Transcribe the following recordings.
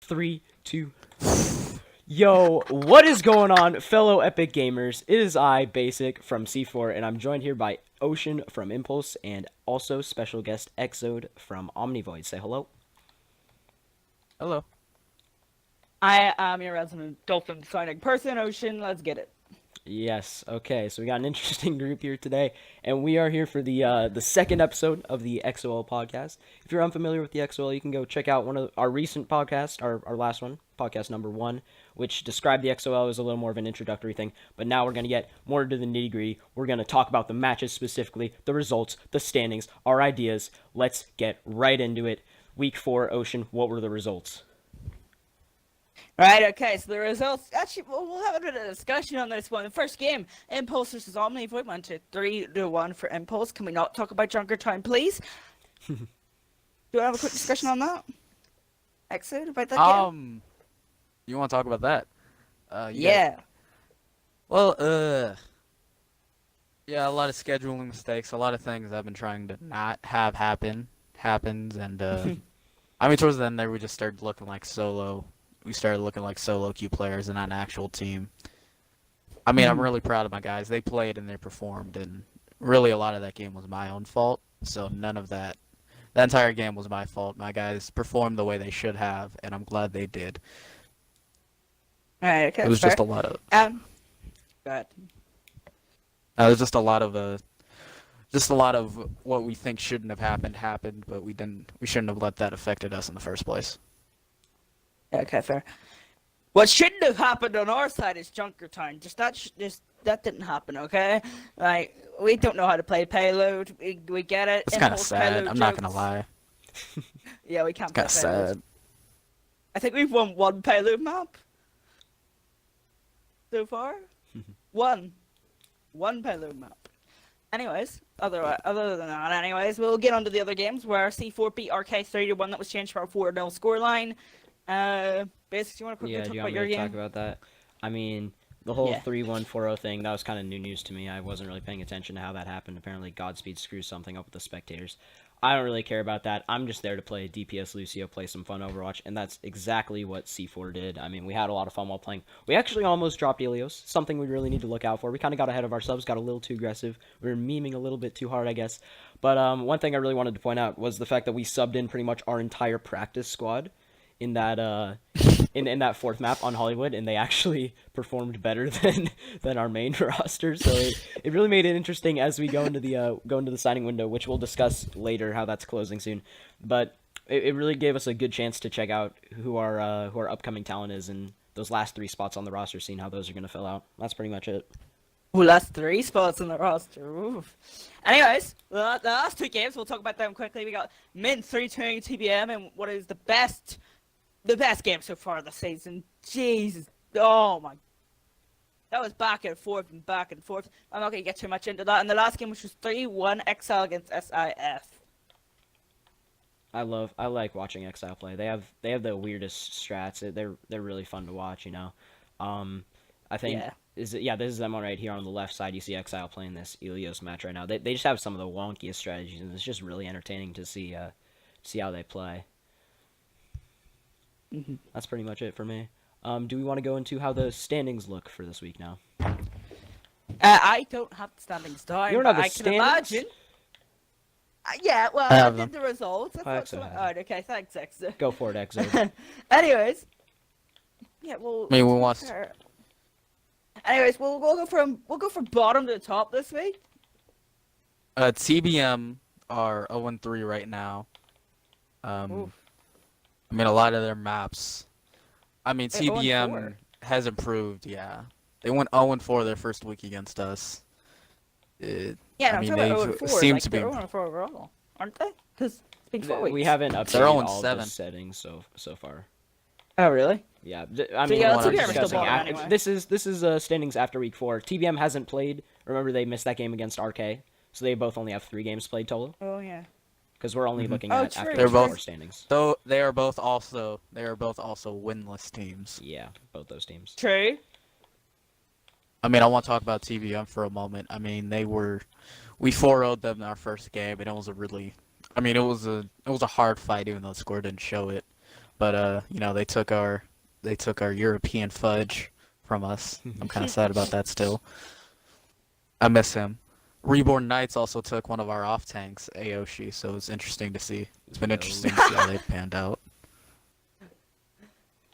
3, 2. Yo, what is going on, fellow Epic Gamers? It is I, Basic, from C4, and I'm joined here by Ocean from Impulse, and also special guest Xzode from Omnivoid. Say hello. Hello. I am your resident dolphin signing person, Ocean. Let's get it. Yes, okay, so we got an interesting group here today, and we are here for the second episode of the XOL podcast. If you're unfamiliar with the XOL, you can go check out one of our recent podcasts, our last one, podcast number 1, which described the XOL as a little more of an introductory thing, but now we're going to get more into the nitty-gritty. We're going to talk about the matches specifically, the results, the standings, our ideas. Let's get right into it. Week 4, Ocean, what were the results? Right, okay, so the results, actually, we'll have a bit of discussion on this one. The first game, Impulse versus Omnivoid, went to 3-1 for Impulse. Can we not talk about Junker Time, please? Do you have a quick discussion on that? Exit about that game? You want to talk about that? Yeah. Well, yeah, a lot of scheduling mistakes, a lot of things I've been trying to not have happens, and, I mean, towards the end there, we just started looking like solo. We started looking like solo queue players and not an actual team. I mean, I'm really proud of my guys. They played and they performed, and really a lot of that game was my own fault. So none of that. The entire game was my fault. My guys performed the way they should have, and I'm glad they did. Alright, okay, It was fair. just a lot of. Go ahead. It was just a lot of what we think shouldn't have happened, but we shouldn't have let that affected us in the first place. Yeah, okay, fair. What shouldn't have happened on our side is Junker Time. That didn't happen, okay? Like, we don't know how to play payload. We get it. It's kind of Impulse sad. payload I'm not jokes. gonna lie. Yeah, we can't It's play kind of payload. sad. I think we've won one payload map so far. One payload map. Anyways, other than that, we'll get on to the other games where C4 beat RK 3-1. That was changed for a 4-0 scoreline. Basically, you want to quickly Yeah, talk do you about want your me to game? talk about that? I mean, the whole Yeah. 3-1-4-0 thing, that was kind of new news to me. I wasn't really paying attention to how that happened. Apparently, Godspeed screws something up with the spectators. I don't really care about that. I'm just there to play DPS Lucio, play some fun Overwatch, and that's exactly what C4 did. I mean, we had a lot of fun while playing. We actually almost dropped Ilios, something we really need to look out for. We kind of got ahead of ourselves, got a little too aggressive. We were memeing a little bit too hard, I guess. But one thing I really wanted to point out was the fact that we subbed in pretty much our entire practice squad in that in that fourth map on Hollywood, and they actually performed better than our main roster. So it really made it interesting as we go into the signing window, which we'll discuss later how that's closing soon. But it really gave us a good chance to check out who our upcoming talent is, and those last 3 spots on the roster, seeing how those are gonna fill out. That's pretty much it. Ooh, that's 3 spots in the roster. Oof. Anyways, the last 2 games, we'll talk about them quickly. We got Mint 3-2 TBM, and what is the best game so far this season. Jesus. Oh my. That was back and forth and back and forth. I'm not going to get too much into that. And the last game, which was 3-1 XL against SIF. I like watching Exile play. They have the weirdest strats. They're really fun to watch, you know. I think this is them right here on the left side. You see Exile playing this Ilios match right now. They just have some of the wonkiest strategies, and it's just really entertaining to see how they play. That's pretty much it for me. Do we want to go into how the standings look for this week now? I don't have the standings down. You don't have the I standings? can imagine. Yeah, well, I I have did the results. Exo has Alright, okay, thanks, Exo. Go for it, Exo. Anyways. Yeah, well. I mean, we want. Anyways, we'll go from bottom to top this week. TBM are 0-3 right now. Oof. I mean, a lot of their maps. I mean, They're 0-4. TBM has improved, yeah. They went 0-4 their first week against us. Yeah, I I'm mean, talking about they've 0-4. seemed Like, to be. they're 0-4 overall, aren't they? Because it's been 4 weeks. We haven't updated They're all of 0-7. the settings so far. Oh, really? Yeah, I mean, yeah, we're TBM are still discussing bottom after, anyway. this is standings after week 4. TBM hasn't played. Remember, they missed that game against RK, so they both only have 3 games played total. Oh, yeah. Because we're only looking Oh, at true, after They're week both- 4 standings. Though they are both also winless teams. Yeah, both those teams. True. I mean, I want to talk about TBM for a moment. I mean, we 4-0'd them in our first game, and it was a hard fight, even though the score didn't show it. but you know, they took our European fudge from us. I'm kind of sad about that still. I miss him. Reborn Knights also took one of our off tanks, Aoshi, so it's interesting to see. It's been interesting to see how they panned out.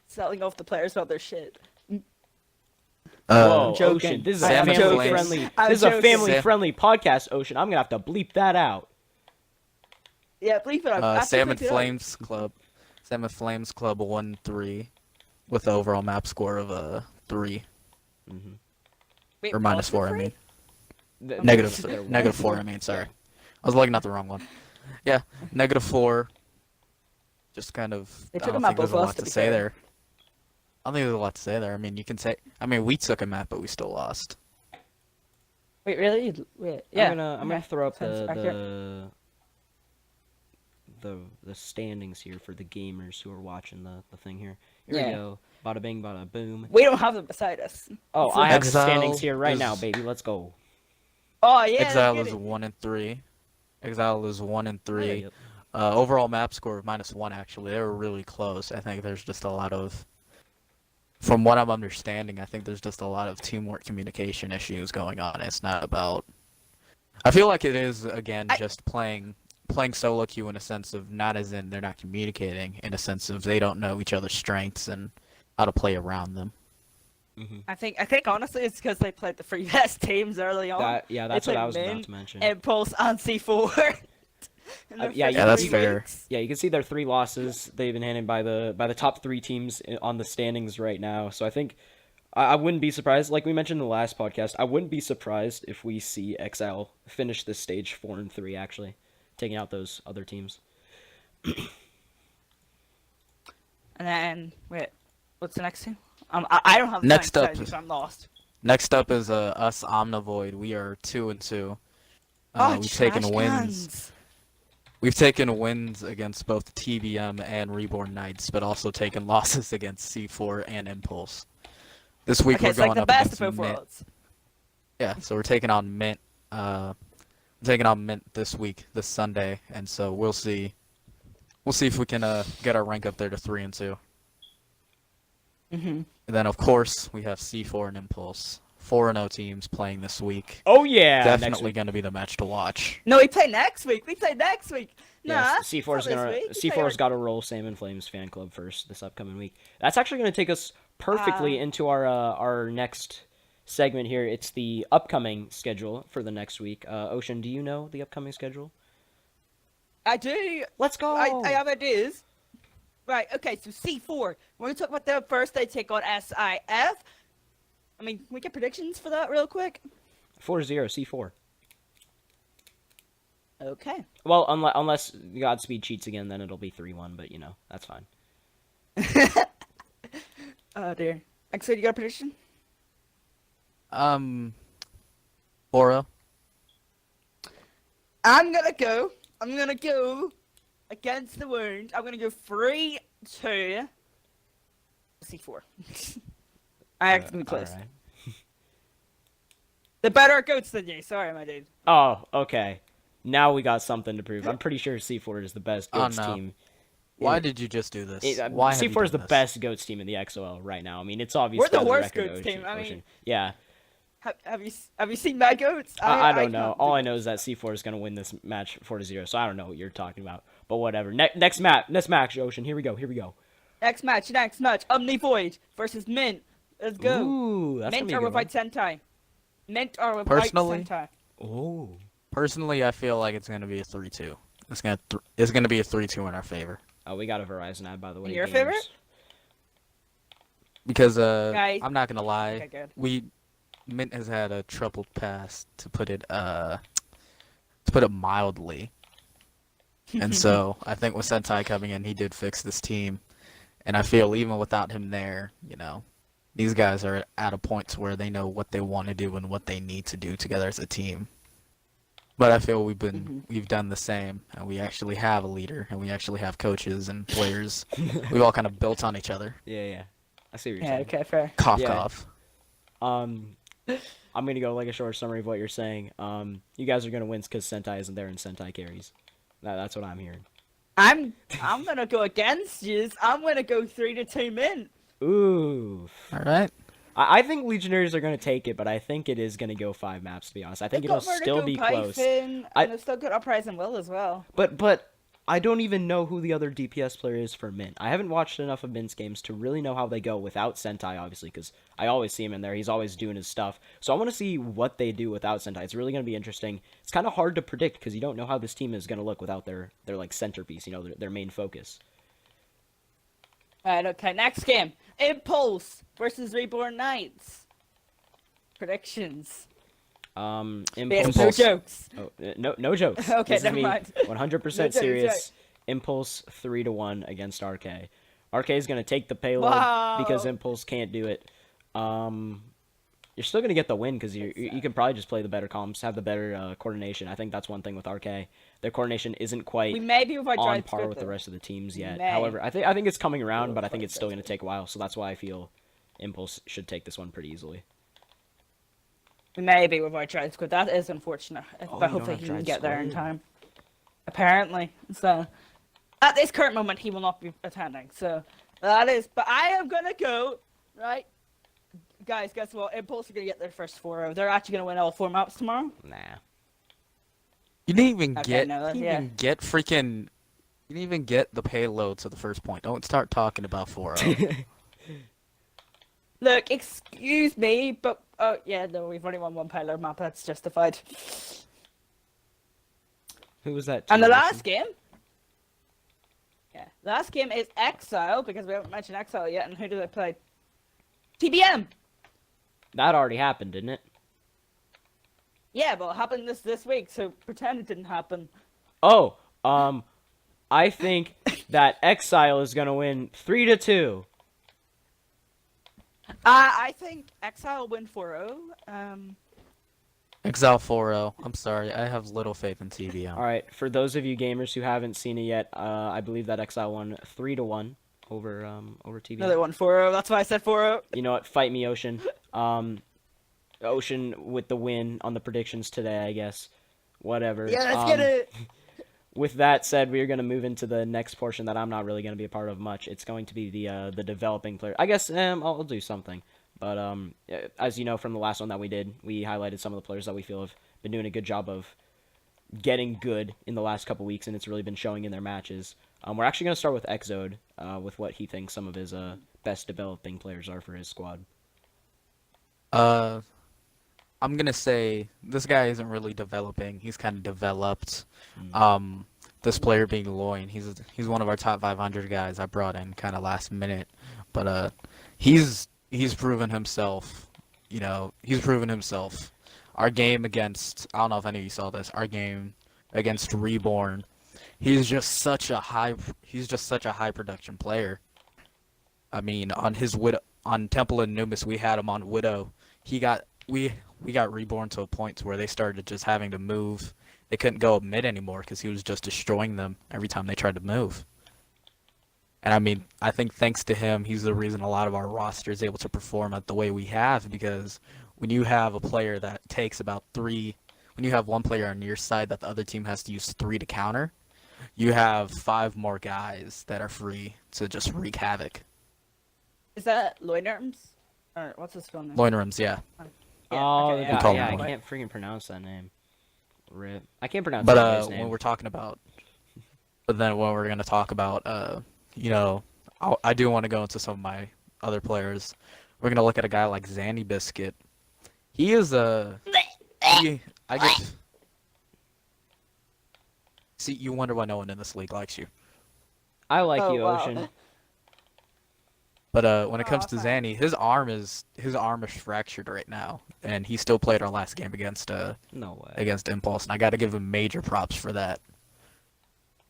Selling off the players about their shit. Whoa, joking. Ocean! This is I'm a joking. family-friendly. I'm This is a joking. family-friendly podcast, Ocean. I'm gonna have to bleep that out. Yeah, bleep it out. Salmon Flames Club 1-3 with the overall map score of 3 Wait, or minus positive 4. I three? mean They're negative 4. I mean, sorry, I was looking at the wrong one. Yeah, -4. Just kind of. They I took don't a map think there's a both lot us, to to be say fair. there. I don't think there's a lot to say there. I mean, you can say. I mean, we took a map, but we still lost. Wait, really? Wait, yeah. I'm gonna okay. throw up Sounds accurate. the standings here for the gamers who are watching the thing here. Here Yeah. we go. Bada bing, bada boom. We don't have them beside us. Oh, So I have the Exile standings here right is- now, baby. Let's go. Oh yeah. Exile let's is get it. 1-3. Exile is 1-3. Yep. Overall map score of -1. Actually, they were really close. I think there's just a lot of. From what I'm understanding, I think there's just a lot of teamwork communication issues going on. It's not about. I feel like it is again just playing solo queue in a sense of not as in they're not communicating, in a sense of they don't know each other's strengths and how to play around them. I think honestly it's because they played the three best teams early on. That's They what I played was about Min, to mention. Impulse and C4. in their Yeah, first yeah, that's 3 fair. weeks. Yeah, you can see their 3 losses they've been handed by the top 3 teams on the standings right now. So I think I wouldn't be surprised. Like we mentioned in the last podcast, I wouldn't be surprised if we see XL finish this stage 4-3. Actually, taking out those other teams. And then wait, what's the next team? I don't have the Next time up- beside me, so I'm lost. Next up is us Omnivoid. We are 2-2. Oh, We've taken trash wins. cans. We've taken wins against both TBM and Reborn Knights, but also taken losses against C4 and Impulse. This week Okay, we're it's like going the up best of against both Mint. worlds. Yeah, so we're taking on Mint. Taking on Mint this week, this Sunday, and so we'll see. We'll see if we can get our rank up there to 3-2. Mhm. And then of course we have C4 and Impulse, 4-0 teams playing this week. Oh yeah, next Definitely week. going to be the match to watch. No, we play next week. We play next week. Nah, Yes, C4's not this gonna week. We play C4's our- got to roll Salmon Flames fan club first this upcoming week. That's actually going to take us perfectly into our next segment here. It's the upcoming schedule for the next week. Ocean, do you know the upcoming schedule? I do. Let's go. I have ideas. Right, okay, so C4. We're going to talk about them first. They take on SIF. I mean, can we get predictions for that real quick? 4-0 C4. Okay. Well, unless Godspeed cheats again, then it'll be 3-1. But you know that's fine. Oh, dear. Actually, you got a prediction? 4-0. I'm going to go against the wound. I'm going to go 3-2 C4. I have to be close. Alright. The better at goats than you. Sorry, my dude. Oh, okay. Now we got something to prove. I'm pretty sure C4 is the best Oh, goats no. team. Why did you just do this? It, Why have you C4 is the done this? best goats team in the XOL right now. I mean, it's obvious. We're the by worst record, goats Ocean- team. I mean- Ocean. Yeah. Have you seen my goats? I don't know. can't All do- I know is that C4 is going to win this match 4-0. So I don't know what you're talking about. But whatever. Next match, Ocean. Here we go. Next match. Omnivoid versus Mint. Let's go. Ooh, that's Mint gonna are be a with good White Sentai. Mint are with Personally- White Sentai. one. Oh. Personally, I feel like it's gonna be a 3-2. It's gonna be a 3-2 in our favor. Oh, we got a Verizon ad, by the way. In your gamers. favor? Because Guys. I'm not gonna lie, Okay, good. Mint has had a troubled past, to put it mildly. And so I think with Sentai coming in, he did fix this team. And I feel even without him there, you know, these guys are at a point to where they know what they want to do and what they need to do together as a team. But I feel we've done the same, and we actually have a leader, and we actually have coaches and players. We've all kind of built on each other. Yeah. I see what you're Yeah, saying. okay, fair. Cough, Yeah. cough. I'm going to go like a short summary of what you're saying. You guys are going to win because Sentai isn't there and Sentai carries. That's what I'm hearing. I'm gonna go against you. I'm gonna go 3-2 Mint. Ooh. All right. I think Legionnaires are going to take it, but I think it is going to go 5 maps, to be honest. I think They've it'll got still Vertigo be close. Python, I- and they've still got Uprising Will as well. But I don't even know who the other DPS player is for Mint. I haven't watched enough of Mint's games to really know how they go without Sentai, obviously, because I always see him in there. He's always doing his stuff. So I want to see what they do without Sentai. It's really going to be interesting. It's kind of hard to predict because you don't know how this team is going to look without their like centerpiece, their main focus. Right, okay, next game. Impulse versus Reborn Knights. Predictions. Impulse. No jokes. Oh, no jokes. Okay, This is never me mind. 100% No jokes, serious. right. Impulse 3-1 against RK. RK is going to take the payload Wow. because Impulse can't do it. You're still going to get the win because you can probably just play the better comps, have the better coordination. I think that's one thing with RK. Their coordination isn't quite We may be without on drive par script, with the though. rest of the teams yet. May. However, I think it's coming around, but I think quite it's still going to take a while. So that's why I feel Impulse should take this one pretty easily. We may be without drive script. That is unfortunate, you but don't hopefully have he can drive get there in squad? time. Apparently. So, at this current moment, he will not be attending. So, that is. But I am going to go, right? Guys, guess what? Impulse are going to get their first 4-0. They're actually going to win all 4 maps tomorrow. Nah. You didn't even Okay, get. no, you didn't yeah. even get freaking. You didn't even get the payload to the first point. Don't start talking about 4-0. Look, excuse me, but oh yeah, no, we've only won one payload map. That's justified. Who was that? And the team? last game, last game is XOL because we haven't mentioned XOL yet. And who did I play? TBM. That already happened, didn't it? Yeah, but it happened this week, so pretend it didn't happen. Oh, I think that Exile is gonna win 3-2. I think XOL win 4-0. Exile 4-0. I'm sorry. I have little faith in TBM. All right, for those of you gamers who haven't seen it yet, I believe that Exile won 3-1 over TBM. No, they won 4-0. That's why I said 4-0. You know what? Fight me, Ocean. Ocean with the win on the predictions today, I guess. Whatever. Yeah, let's get it. With that said, we are going to move into the next portion that I'm not really going to be a part of much. It's going to be the developing player. I guess I'll do something. But as you know from the last one that we did, we highlighted some of the players that we feel have been doing a good job of getting good in the last couple weeks, and it's really been showing in their matches. We're actually going to start with Xzode, with what he thinks some of his best developing players are for his squad. I'm gonna say this guy isn't really developing. He's kind of developed. This player being Loin, he's one of our top 500 guys I brought in kind of last minute, but he's proven himself. You know, he's proven himself. Our game against, I don't know if any of you saw this, our game against Reborn, he's just such a high production player. I mean, on Temple and Numis, we had him on Widow. We got Reborn to a point where they started just having to move. They couldn't go mid anymore because he was just destroying them every time they tried to move. And I mean, I think thanks to him, he's the reason a lot of our roster is able to perform at the way we have, because when you have a player that takes about 3, when you have one player on your side that the other team has to use 3 to counter, you have 5 more guys that are free to just wreak havoc. Is that Loinerms? Or what's his full name? Loinerums, yeah. Oh, okay, yeah, call I him Loin. can't freaking pronounce that name. Rip. I can't pronounce But that guy's name. when we're talking about, but then when we're gonna talk about, you know, I do want to go into some of my other players. We're gonna look at a guy like Zanny Biscuit. He is I get. See, you wonder why no one in this league likes you. I like Oh, you, wow. Ocean. But when it comes Aw, to thanks. Zanny, his arm is fractured right now, and he still played our last game against No way. against Impulse, and I got to give him major props for that.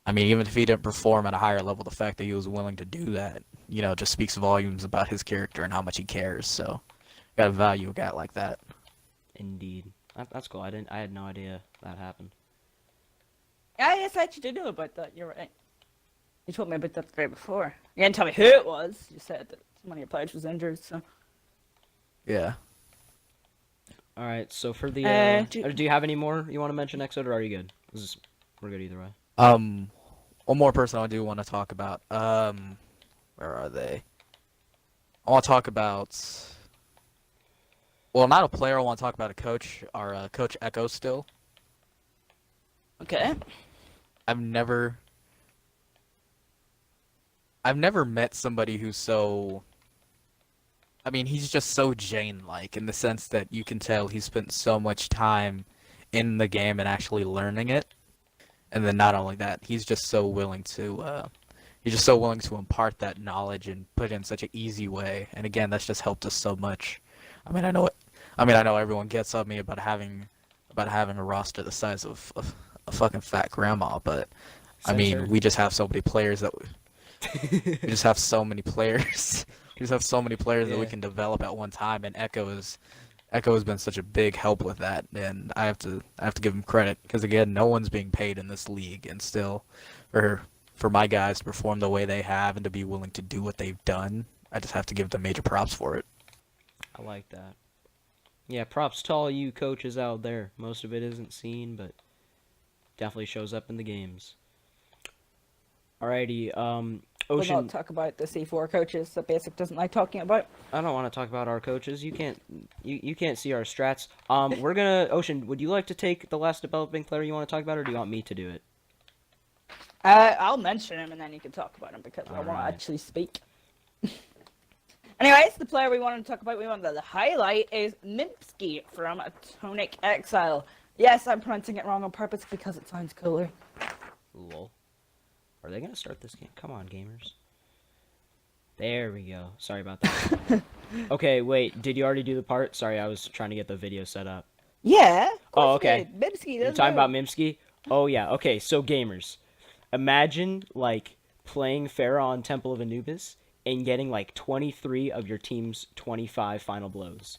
I mean, even if he didn't perform at a higher level, the fact that he was willing to do that, you know, just speaks volumes about his character and how much he cares. So, gotta value a guy like that. Indeed. That's cool. I had no idea that happened. Yeah, yes, I actually did know about that. You're right. You told me about that the day before. You didn't tell me who it was. You said that one of your players was injured, so. Yeah. All right. So for the, do- do you have any more you want to mention, Xzode, or are you good? We're good either way. Only one more person I do want to talk about. Where are they? I want to talk about. Well, not a player. I want to talk about a coach. Our coach Echo still. Okay. I've never met somebody who's so. I mean, he's just so Jane-like in the sense that you can tell he spent so much time in the game and actually learning it. And then not only that, he's just so willing to impart that knowledge and put it in such an easy way. And again, that's just helped us so much. I know everyone gets on me about having a roster the size of a fucking fat grandma, but I mean, we just have so many players that we just have so many players. We just have so many players that we can develop at one time, and Echo has been such a big help with that, and I have to give him credit because again, no one's being paid in this league, and still, for my guys to perform the way they have and to be willing to do what they've done, I just have to give them major props for it. I like that. Yeah, props to all you coaches out there. Most of it isn't seen, but definitely shows up in the games. Alrighty, We'll Ocean. not talk about the C4 coaches that Baysk doesn't like talking about. I don't want to talk about our coaches. You can't see our strats. We're gonna Ocean. Would you like to take the last developing player you want to talk about, or do you want me to do it? I'll mention him and then you can talk about him because I want to Alright. actually speak. Anyways, the player we wanted to talk about, we wanted to highlight is Mimpsky from Atomic Exile. Yes, I'm pronouncing it wrong on purpose because it sounds cooler. Lol. Are they gonna start this game? Come on, gamers. There we go. Sorry about that. Okay, wait. Did you already do the part? Sorry, I was trying to get the video set up. Yeah. Oh, okay. Mimpsky You're does talking about Mimsky? Oh, yeah. Okay, so gamers. Imagine, like, playing Pharaoh on Temple of Anubis and getting, like, 23 of your team's 25 final blows.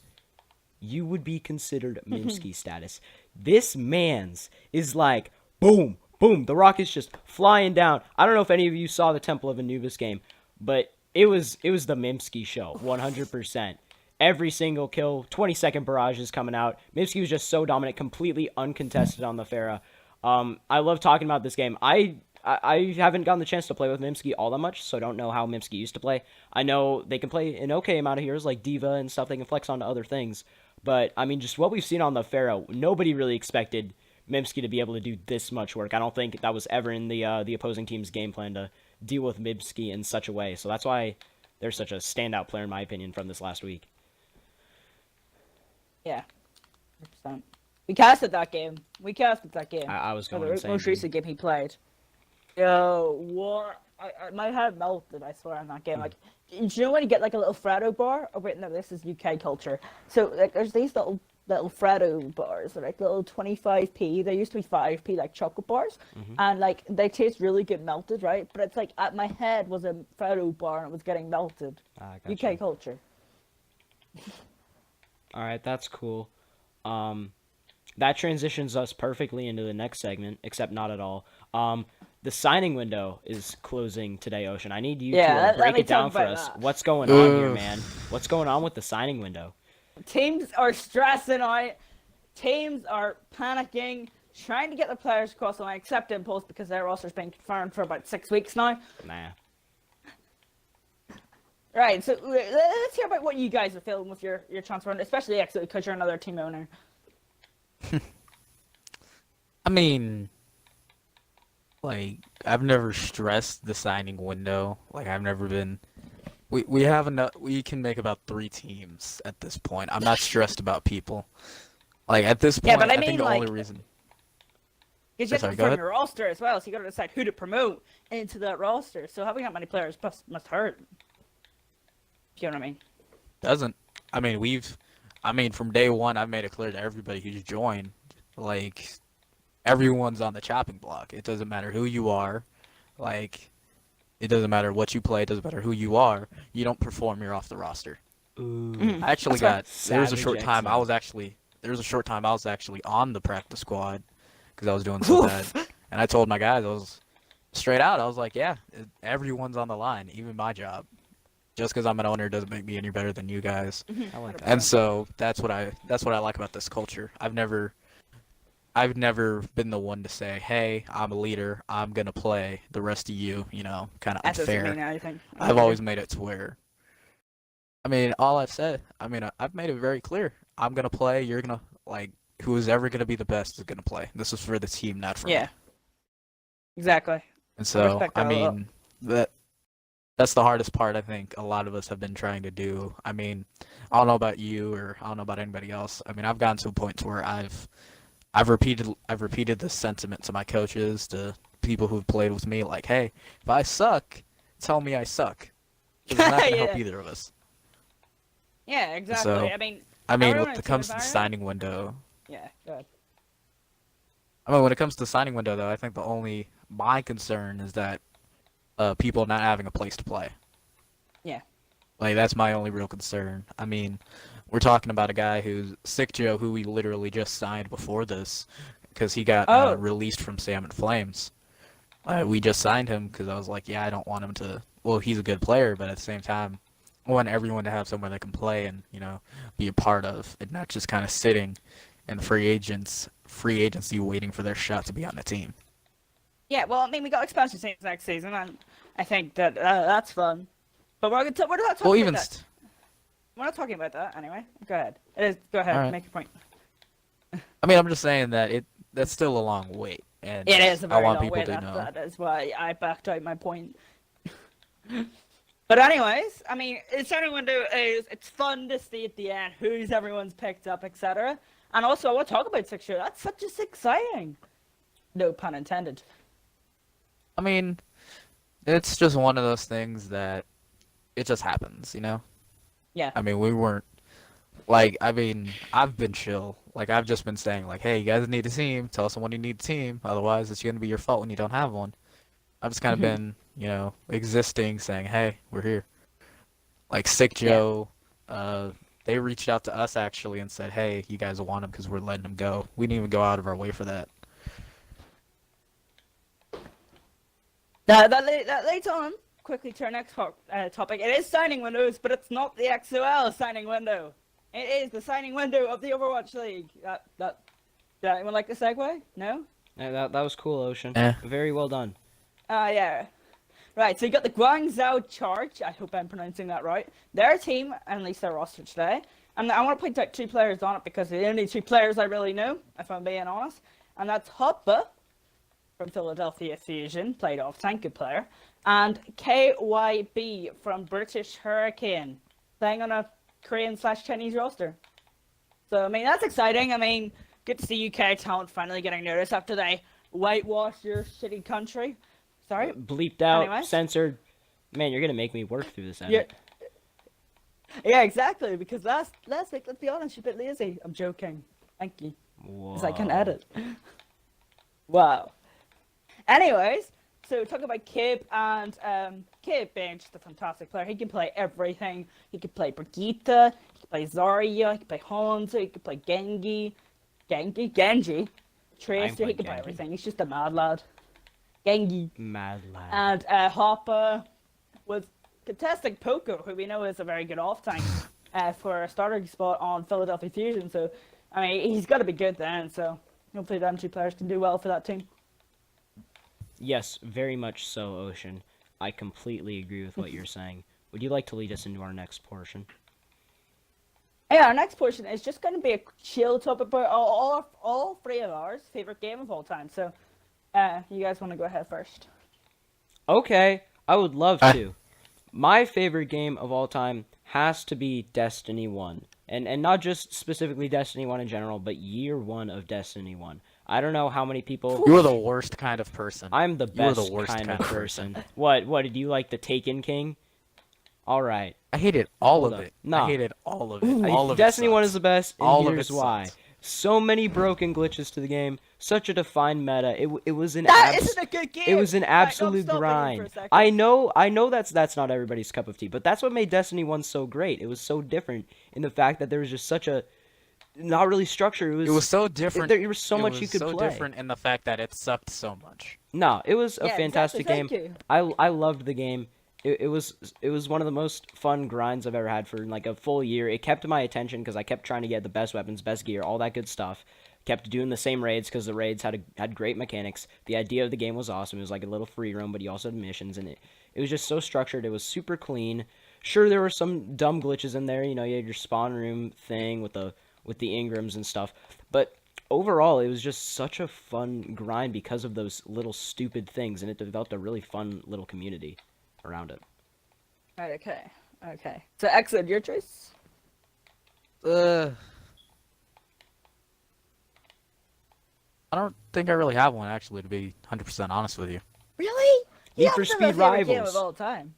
You would be considered Mimsky status. This man's is like, boom, boom. The rocket's just flying down. I don't know if any of you saw the Temple of Anubis game, but it was the Mimsky show, 100%. Every single kill, 20-second barrages coming out. Mimsky was just so dominant, completely uncontested on the Pharah. I love talking about this game. I haven't gotten the chance to play with Mimsky all that much, so I don't know how Mimsky used to play. I know they can play an okay amount of heroes like Diva and stuff. They can flex onto other things. But, I mean, just what we've seen on the Pharaoh, nobody really expected Mimsky to be able to do this much work. I don't think that was ever in the opposing team's game plan to deal with Mimsky in such a way. So that's why they're such a standout player, in my opinion, from this last week. Yeah. 100%. We casted that game. I was going The insane. most recent game he played. Yo, what? My head melted, I swear, on that game. Like, do you know when you get like a little Freddo bar? Oh wait, no, this is UK culture. So like, there's these little Freddo bars, they're like little 25p. They used to be 5p, like chocolate bars, and like they taste really good melted, right? But it's like at my head was a Freddo bar and it was getting melted. Gotcha. UK culture. All right, that's cool. That transitions us perfectly into the next segment, except not at all. The signing window is closing today, Ocean. I need you to let break me it down talk for about us. that. What's going on here, man? What's going on with the signing window? Teams are stressing out. Teams are panicking, trying to get the players across the line, except Impulse because their roster's been confirmed for about 6 weeks now. Nah. Right, so let's hear about what you guys are feeling with your transfer, especially Xzode because you're another team owner. I mean, like, I've never stressed the signing window. Like, I've never been. We have enough. We can make about 3 teams at this point. I'm not stressed about people. Like, at this point, Yeah, but I think mean, the like, only reason. Because you have to Sorry, go confirm ahead. your roster as well, so you got to decide who to promote into that roster. So having that many players must hurt. You know what I mean? Doesn't. I mean, from day one, I've made it clear to everybody who's joined, like, everyone's on the chopping block. It doesn't matter who you are. Like, it doesn't matter what you play. It doesn't matter who you are. You don't perform, you're off the roster. Ooh. I actually That's got. There was a Savage short time XL. I was actually. There was a short time I was actually on the practice squad because I was doing so bad. And I told my guys, I was straight out. I was like, yeah, everyone's on the line, even my job. Just because I'm an owner doesn't make me any better than you guys. I like that. And so that's what I like about this culture. I've never I've never been the one to say, "Hey, I'm a leader. I'm gonna play. The rest of you, kind of That doesn't mean unfair." anything. I've always made it to where, I mean, all I've said, I've made it very clear. I'm gonna play. You're gonna like who's ever gonna be the best is gonna play. This is for the team, not for Yeah, me. exactly. And I so, respect that a lot. that's the hardest part I think a lot of us have been trying to do. I mean, I don't know about you or I don't know about anybody else. I mean, I've gotten to a point to where I've repeated this sentiment to my coaches, to people who've played with me, like, hey, if I suck, tell me I suck. 'Cause it's not gonna help Yeah. either of us. Yeah, exactly. So, I mean, when everyone it comes to the environment. signing window, Yeah, good. when it comes to the signing window, though, I think my concern is that people not having a place to play. Yeah. Like, that's my only real concern. I mean, we're talking about a guy who's Sick Joe, who we literally just signed before this, because he got Oh. released from Salmon Flames. We just signed him because I was like, yeah, I don't want him to. Well, he's a good player, but at the same time, I want everyone to have somewhere they can play and be a part of, and not just kind of sitting in free agency waiting for their shot to be on the team. Yeah, well, I mean, we got expansion teams next season, and I think that that's fun. But we're not talking Well, about even that. We're not talking about that anyway. Go ahead. Go ahead. Alright. Make your point. I'm just saying that that's still a long wait, and It is a I very want long people way. to know. That is why I backed out my point. But anyways, I mean, the signing window it's fun to see at the end who's everyone's picked up, etc. And also, I want to talk about 6-year. That's such a exciting. No pun intended. I mean, it's just one of those things that it just happens, Yeah. I mean, we weren't like, I've been chill. Like, I've just been saying, like, hey, you guys need a team. Tell someone you need a team. Otherwise, it's going to be your fault when you don't have one. I've just kind of been, existing, saying, hey, we're here. Like, Sick Joe, they reached out to us, actually, and said, hey, you guys want him because we're letting him go. We didn't even go out of our way for that. That leads on quickly to our next topic. It is signing windows, but it's not the XOL signing window. It is the signing window of the Overwatch League. Did anyone like the segue? No? Yeah, that was cool, Ocean. Eh. Very well done. Yeah. Right, so you got the Guangzhou Charge. I hope I'm pronouncing that right. Their team, and at least their roster today. And I want to point out 2 players on it because they're the only 2 players I really know, if I'm being honest. And that's Hoppa from Philadelphia Fusion, played off tank, good player. And KYB from British Hurricane, playing on a Korean/Chinese roster. So, I mean, that's exciting. I mean, good to see UK talent finally getting noticed after they whitewashed your shitty country. Sorry? Bleeped out, Anyways. censored. Man, you're gonna make me work through this edit. Yeah, exactly, because last week, let's be honest, you're a bit lazy. I'm joking. Thank you. Whoa. Because I can edit. Wow. Anyways, so talk about Kib, and Kib being just a fantastic player. He can play everything. He can play Brigitte, he can play Zarya, he can play Hanzo, he can play Genji, Tracer, he can play Genji. everything. He's just a mad lad. Genji. Mad lad. And Hopper was contesting Poco, who we know is a very good off-tank for a starting spot on Philadelphia Fusion. So, I mean, he's got to be good then. So, hopefully them 2 players can do well for that team. Yes, very much so, Ocean. I completely agree with what you're saying. Would you like to lead us into our next portion? Yeah, our next portion is just going to be a chill topic about all 3 of ours favorite game of all time. So, you guys want to go ahead first? Okay, I would love to. My favorite game of all time has to be Destiny 1. And not just specifically Destiny 1 in general, but year 1 of Destiny 1. I don't know how many people... You are the worst kind of person. I'm the You are best the worst kind of person. person. What, did you like the Taken King? Alright. I hated all Hold of up. it. Nah. I hated all of it. All of Destiny it 1 sucks. is the best, and All of here's it why. sucks. So many broken glitches to the game, such a defined meta. It was an That isn't a good game! It was an Right, I'm absolute stopping you for a grind. second. I know that's not everybody's cup of tea, but that's what made Destiny 1 so great. It was so different in the fact that there was just such a not really structure. It was so different. There was so much you could It was play. so different in the fact that it sucked so much. No, it was a Yeah, fantastic exactly, game. thank you. I loved the game. It was one of the most fun grinds I've ever had for like a full year. It kept my attention because I kept trying to get the best weapons, best gear, all that good stuff. kept doing the same raids because the raids had great mechanics. The idea of the game was awesome. It was like a little free roam, but you also had missions, and it was just so structured. It was super clean. Sure, there were some dumb glitches in there. You know, you had your spawn room thing with the Ingrams and stuff, but overall, it was just such a fun grind because of those little stupid things, and it developed a really fun little community around it. Okay. So, Xzode, your choice? I don't think I really have one, actually, to be 100% honest with you. Really? Need You for have to Speed have a favorite game Rivals. of all time.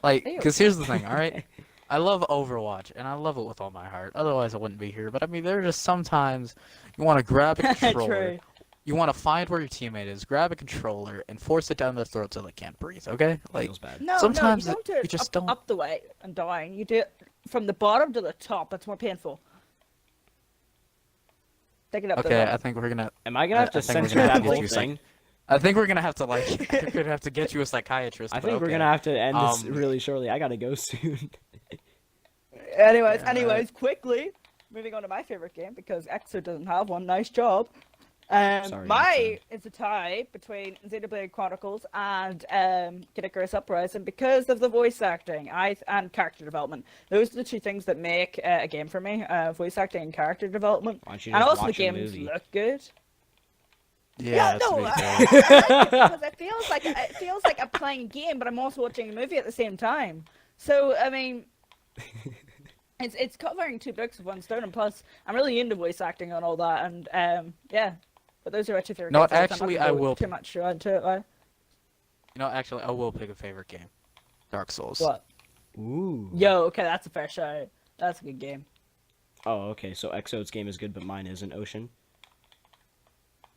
Like, Ew. because here's the thing, alright? I love Overwatch, and I love it with all my heart. Otherwise, I wouldn't be here. But, I mean, there are just sometimes you want to grab a controller. True. You want to find where your teammate is, grab a controller, and force it down their throat so they can't breathe, okay? Like, Feels bad. No, Sometimes no, you don't do it you just up, don't- up the way and down. You do it from the bottom to the top. That's more painful. Take it up okay, the I think we're gonna... Am I gonna have to I think we're censor gonna have that to get whole you thing? I think we're gonna have to, like, we're gonna have to get you a psychiatrist. I but think we're okay. gonna have to end this Um, really shortly. I gotta go soon. Anyways, quickly, moving on to my favorite game because Xo doesn't have one. Nice job. Sorry, My it's a tie between Xenoblade Chronicles and Kid Icarus Uprising because of the voice acting and character development. Those are the two things that make a game for me: voice acting and character development. Why don't you And just also the watch a games movie? look good. Yeah, no, to be I fair. because it feels like I'm playing a game, but I'm also watching a movie at the same time. So I mean, it's covering two books with one stone, and plus I'm really into voice acting and all that, and yeah. But those are my two favorite No, games. I'm not actually, gonna I go will- too much into it. Like. You know, actually, I will pick a favorite game. Dark Souls. What? Ooh. Yo, okay, that's a fair shout. That's a good game. Oh, okay. So Exode's game is good, but mine isn't. Ocean.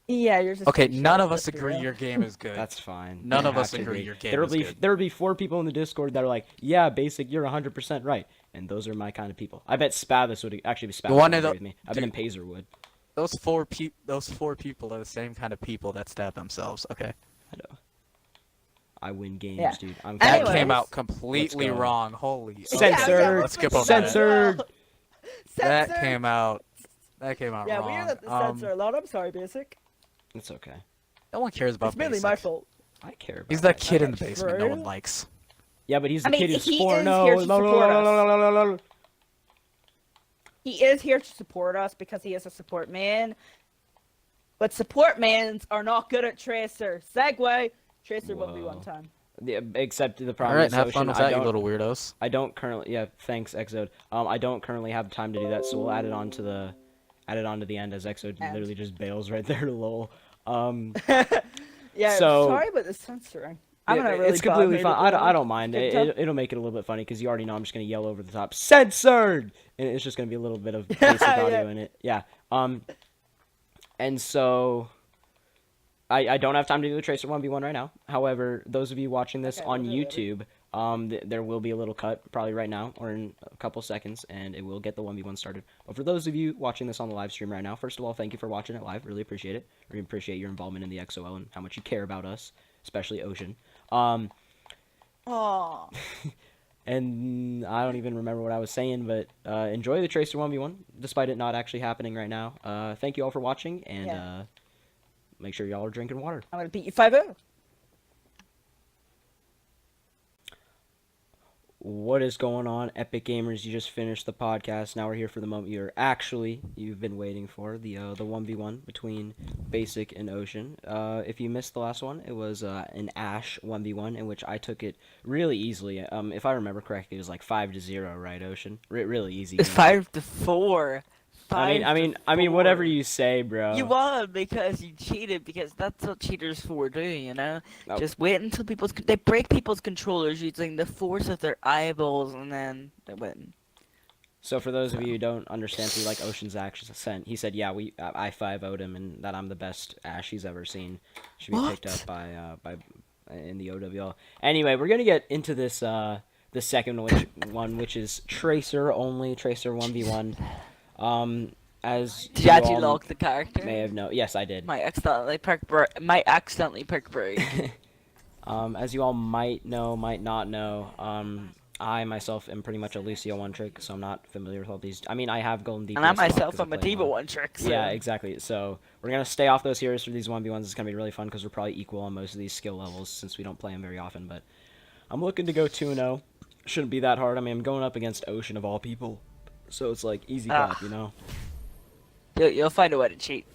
Yeah, yours is Okay, pretty none shit, of us let's be agree real. your game is good. That's fine. None You of have us to agree your game There'll is be good. there'll be 4 people in the Discord that are like, yeah, basic, you're 100% right, and those are my kind of people. I bet Spavis would actually be Spavis one would of the- agree with me. I bet Pazer would. Those four people are the same kind of people that stab themselves. Okay. I know. I win games, Yeah. dude. I'm That Anyways. came out completely Let's go. wrong. Holy. Censored. Let's skip over Censored. that. Censored. That came out. That came out Yeah, wrong. we hear that the censor a lot. I'm sorry, basic. It's okay. No one cares about It's mainly Basic. my fault. I care about He's that that. kid in the Okay, basement no one true. likes. Yeah, but he's the I mean, kid who's he for is no. here to support us. He is here to support us because he is a support man. But support mans are not good at Tracer. Segway. Tracer won't be Whoa. one time. Yeah, except the All problem right, is have fun Ocean, with I that, you don't- little weirdos. I don't currently. Yeah, thanks, Exode. I don't currently have time to do that, so we'll add it on to the end as Exode End. literally just bails right there. Lol. Yeah, So- sorry about the censoring. I'm Yeah, gonna really it's completely bad fine. mood I don't mind. Good job. It'll make it a little bit funny because you already know I'm just gonna yell over the top, censored, and it's just gonna be a little bit of basic audio in it. Yeah. And so. I don't have time to do the Tracer 1v1 right now. However, those of you watching this Okay, on we'll do it YouTube, there will be a little cut probably right now or in a couple seconds, and it will get the 1v1 started. But for those of you watching this on the live stream right now, first of all, thank you for watching it live. Really appreciate it. Really appreciate your involvement in the XOL and how much you care about us, especially Ocean. Aw. And I don't even remember what I was saying, but enjoy the Tracer 1v1, despite it not actually happening right now. Thank you all for watching, and Yeah. make sure y'all are drinking water. I'm gonna beat you 5-0. What is going on, Epic Gamers? You just finished the podcast. Now we're here for the moment you've been waiting for, the 1v1 between Basic and Ocean. If you missed the last one, it was an Ash 1v1 in which I took it really easily. If I remember correctly, it was like 5-0, right, Ocean? Really easy. It's game. 5-4. I mean, whatever you say, bro. You won because you cheated, because that's what cheaters for do, you know? Nope. Just wait until they break people's controllers using the force of their eyeballs, and then they win. So for those of you who don't understand through like Ocean's actions sent, he said, yeah, I 5-0'd him, and that I'm the best Ash he's ever seen. Should be picked up by in the OWL. Anyway, we're gonna get into this the second one, which is Tracer only, Tracer 1v1. As Did you actually all log the character? may have known, yes, I did. Might accidentally pick Bree. As you all might know, might not know, I myself am pretty much a Lucio one trick, so I'm not familiar with all these. I mean, I have golden DPS. And I a lot myself 'cause I am a play diva lot. one trick. So. Yeah, exactly. So we're gonna stay off those heroes for these 1v1s. It's gonna be really fun because we're probably equal on most of these skill levels since we don't play them very often. But I'm looking to go 2-0. Shouldn't be that hard. I mean, I'm going up against Ocean of all people, so it's like easy clap, you know. You'll find a way to cheat.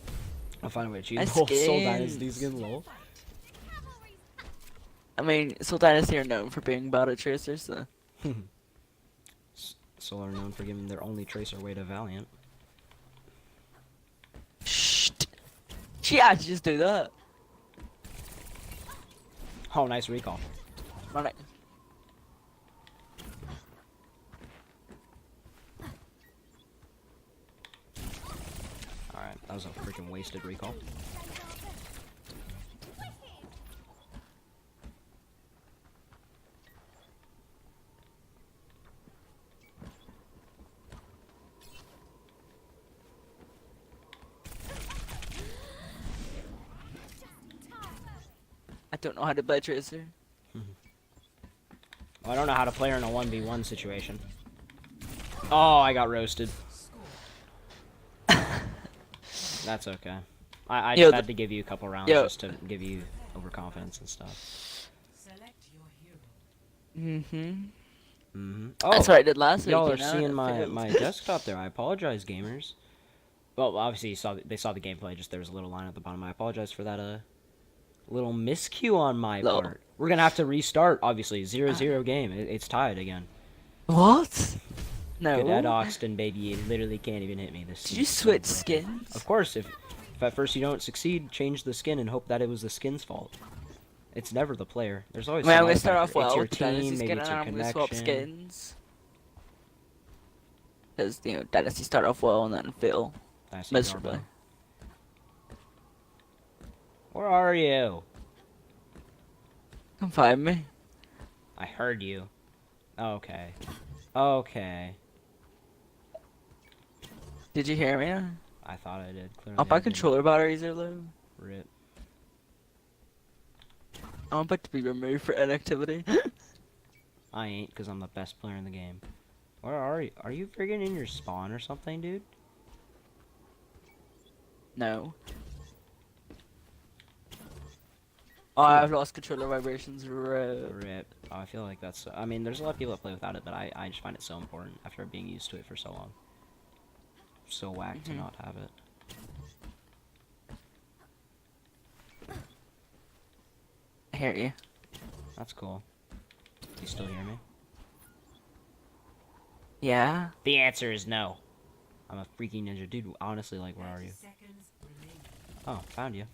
I'll find a way to cheat. Nice Oh, Soul skins. Dynasty skin, lol. I mean, Soul Dynasty are known for being botted tracers, so. Soul are known for giving their only tracer away to Valiant. Shh. Yeah, just do that. Oh, nice recall. Run it. Alright, that was a freaking wasted recall. I don't know how to play tracer. Well, I don't know how to play her in a 1v1 situation. Oh, I got roasted. That's okay. I Yo, just had to give you a couple rounds yo. just to give you overconfidence and stuff. Oh, That's what I did last week. y'all you are know, seeing it my failed. desktop there. I apologize, gamers. Well, obviously they saw the gameplay. Just there was a little line at the bottom. I apologize for that. Little miscue on my Little. part. We're gonna have to restart. Obviously, 0-0 game. It's tied again. What? No. Good at Oxton, baby. You literally can't even hit me. This. Did you switch skins? Of course, if at first you don't succeed, change the skin and hope that it was the skin's fault. It's never the player. There's always. I mean, I'm some gonna other start off factor. It's well your with the Dynasty team, maybe skin, it's and your I'm gonna swap connection. skins. Because, you know, Dynasty start off well and then fail Dynasty miserably. Garbo. Where are you? Come find me. I heard you. Okay. Okay. Did you hear me? I thought I did. Clearly Oh, my I didn't. controller batteries are low. Rip. I'm about to be removed for inactivity. I ain't, because I'm the best player in the game. Where are you? Are you friggin' in your spawn or something, dude? No. Oh, I've lost controller vibrations. Rip. Oh, I feel like that's... I mean, there's a lot of people that play without it, but I just find it so important after being used to it for so long. So whack to not have it. I hear you. That's cool. You still hear me? Yeah? The answer is no. I'm a freaking ninja. Dude, honestly, like, where are you? Oh, found you.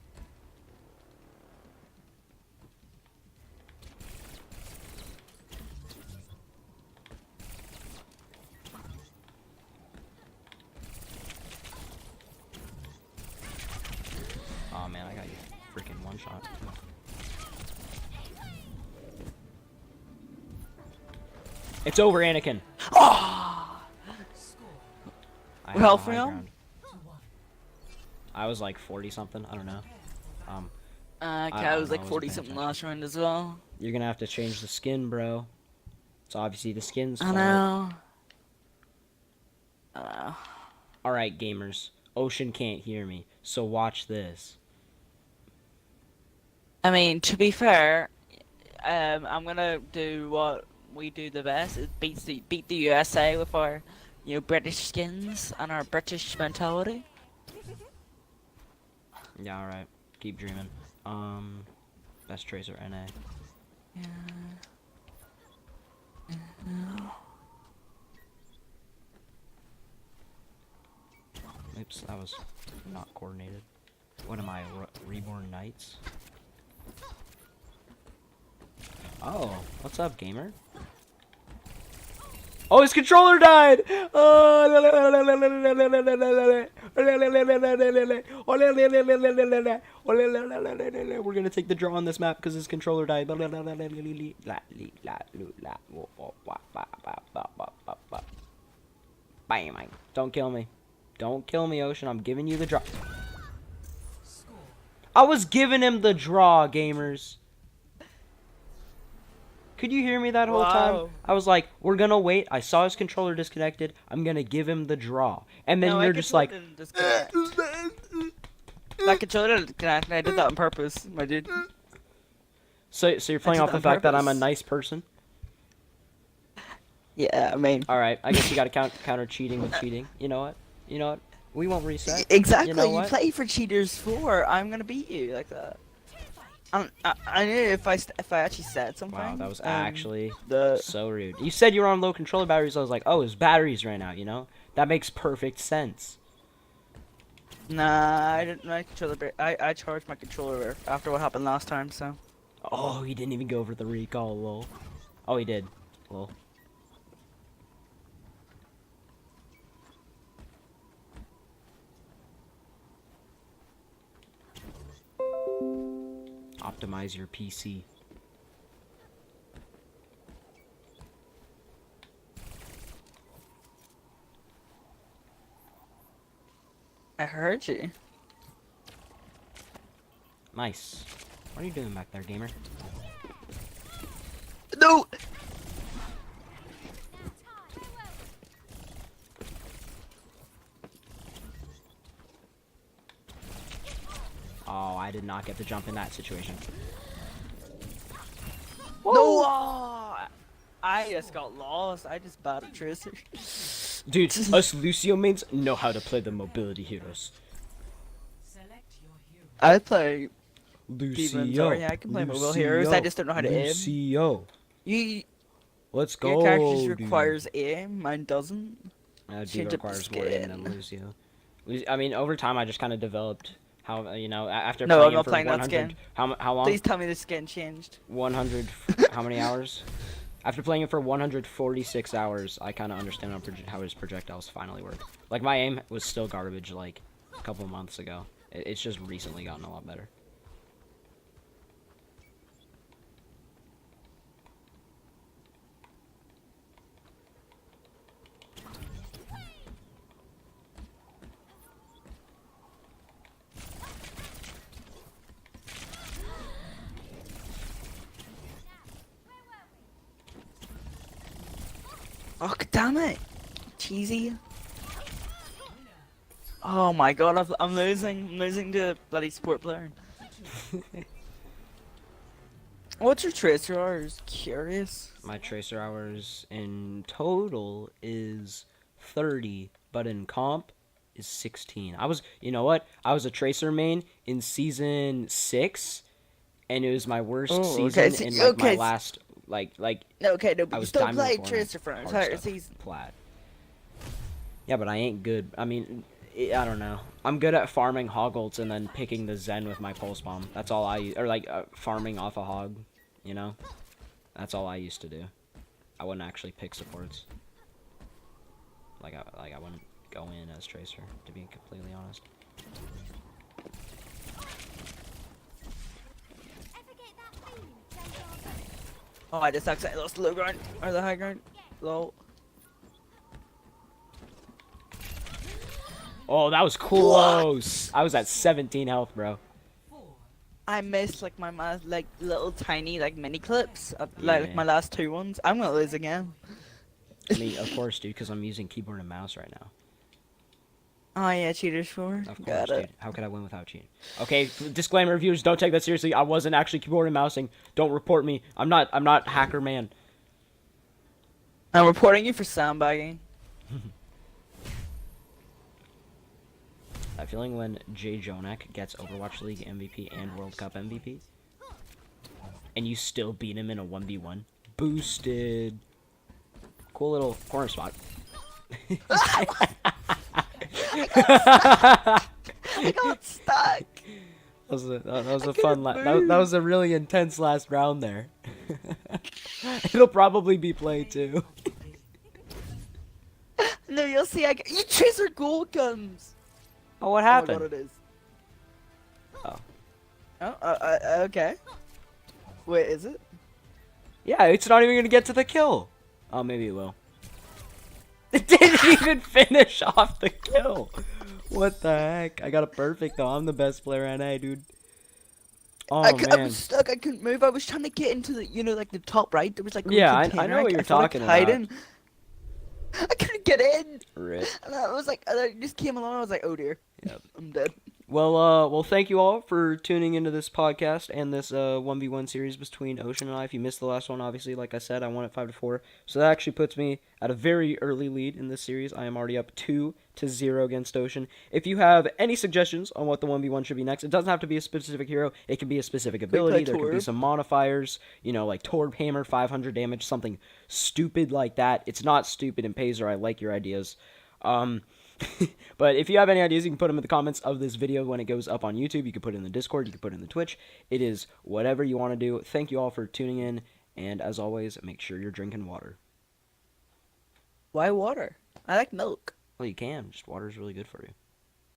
Oh man, I got you freaking one shot. It's over, Anakin. Oh! I What had health the were high you on? ground. I was like 40 something. I don't know. Okay, I I was don't like know, I wasn't 40 paying something attention. last round as well. You're gonna have to change the skin, bro. It's obviously the skin's I fault. know. I know. Alright, gamers. Ocean can't hear me, so watch this. I mean, to be fair, I'm gonna do what we do the best. Is beat the USA with our, you know, British skins and our British mentality. Yeah, alright. Keep dreaming. Best Tracer NA. Yeah. Oops, that was not coordinated. What am I, Reborn Knights? Oh, what's up, gamer? Oh, his controller died! We're gonna take the draw on this map because his controller died. Bam! Don't kill me. Don't kill me, Ocean. I'm giving you the draw. I was giving him the draw, gamers. Could you hear me that whole time? Wow. I was like, we're gonna wait. I saw his controller disconnected. I'm gonna give him the draw. And then No, you're just like, that controller didn't disconnect. I did that on purpose, my dude. so you're playing did off that the on fact that I'm a purpose. nice person? Yeah, I mean. All right, I guess you gotta counter cheating with cheating. You know what? You know what? We won't reset. Exactly. You know what? play for cheaters 4. I'm gonna beat you like that. I knew if I actually said something. Wow, that was actually the so rude. You said you were on low controller batteries. I was like, oh, his batteries ran out. You know, that makes perfect sense. Nah, I didn't. My controller. I charged my controller after what happened last time. So. Oh, he didn't even go for the recall. Lol. Oh, he did. Lol. Optimize your PC. I heard you. Nice. What are you doing back there, gamer? No. Oh, I did not get to jump in that situation. No. I just got lost. I just bought a Tracer. Dude, us Lucio mains know how to play the mobility heroes. I play Lucio. Yeah, I can play mobile heroes. I just don't know how to aim. Lucio. You, Let's go. your character just dude. requires aim. Mine doesn't. D change up the requires more aim than skin. Lucio. I mean, over time, I just kind of developed how you know after No, playing I'm him not for playing that 100. skin. How long? Please tell me the skin changed. 100. How many hours? After playing it for 146 hours, I kind of understand how his projectiles finally work. Like my aim was still garbage like a couple months ago. It's just recently gotten a lot better. Oh, damn it. Cheesy. Oh my god, I'm losing. I'm losing to bloody sport player. What's your tracer hours? Curious. My tracer hours in total is 30, but in comp is 16. You know what? I was a tracer main in season 6, and it was my worst Oh, season okay, so- in like my okay, last like Okay, no, I but you was still diamond played before tracer for an hard entire stuff, season. plat. Yeah, but I ain't good. I mean, I don't know. I'm good at farming hoggults and then picking the Zen with my pulse bomb. That's all I use. Or like farming off a hog, you know? That's all I used to do. I wouldn't actually pick supports. Like I wouldn't go in as tracer, to be completely honest. Oh, I just accidentally lost the low ground. Or the high ground. Low. Oh, that was close. I was at 17 health, bro. I missed like like little tiny like mini clips of Yeah. like my last 2 ones. I'm gonna lose again. I mean, of course, dude, because I'm using keyboard and mouse right now. Oh yeah, cheaters 4. Of course, Got it. dude. How could I win without cheating? Okay, disclaimer, viewers, don't take that seriously. I wasn't actually keyboard and mousing. Don't report me. I'm not hacker man. I'm reporting you for sandbagging. That feeling when Jay Jonak gets Overwatch League MVP and World Cup MVP, and you still beat him in a 1v1. Boosted. Cool little corner spot. I got stuck. That was a fun that was a really intense last round there. It'll probably be played too. No, you'll see. You tracer gold guns. Oh, what Oh my happened? god, it is. Oh. Oh, okay. Wait, is it? Yeah, it's not even gonna get to the kill. Oh, maybe it will. It didn't even finish off the kill. What the heck? I got a perfect though. I'm the best player NA, dude. Oh I man. was stuck. I couldn't move. I was trying to get into the, like the top right. There was like a Yeah, I container. know what you're I thought I talking could hide about. in. I couldn't get in. Rip. And I was like, I just came along. I was like, oh dear, Yep. I'm dead. Well, thank you all for tuning into this podcast and this 1v1 series between Ocean and I. If you missed the last one, obviously, like I said, I won it 5-4. So that actually puts me at a very early lead in this series. I am already up 2-0 against Ocean. If you have any suggestions on what the 1v1 should be next, it doesn't have to be a specific hero. It can be a specific ability. There could be Torb? some modifiers, like Torb Hammer, 500 damage, something stupid like that. It's not stupid, and Pazer, I like your ideas. But if you have any ideas, you can put them in the comments of this video when it goes up on YouTube. You can put it in the Discord. You can put it in the Twitch. It is whatever you want to do. Thank you all for tuning in. And as always, make sure you're drinking water. Why water? I like milk. Well, you can. Just water is really good for you.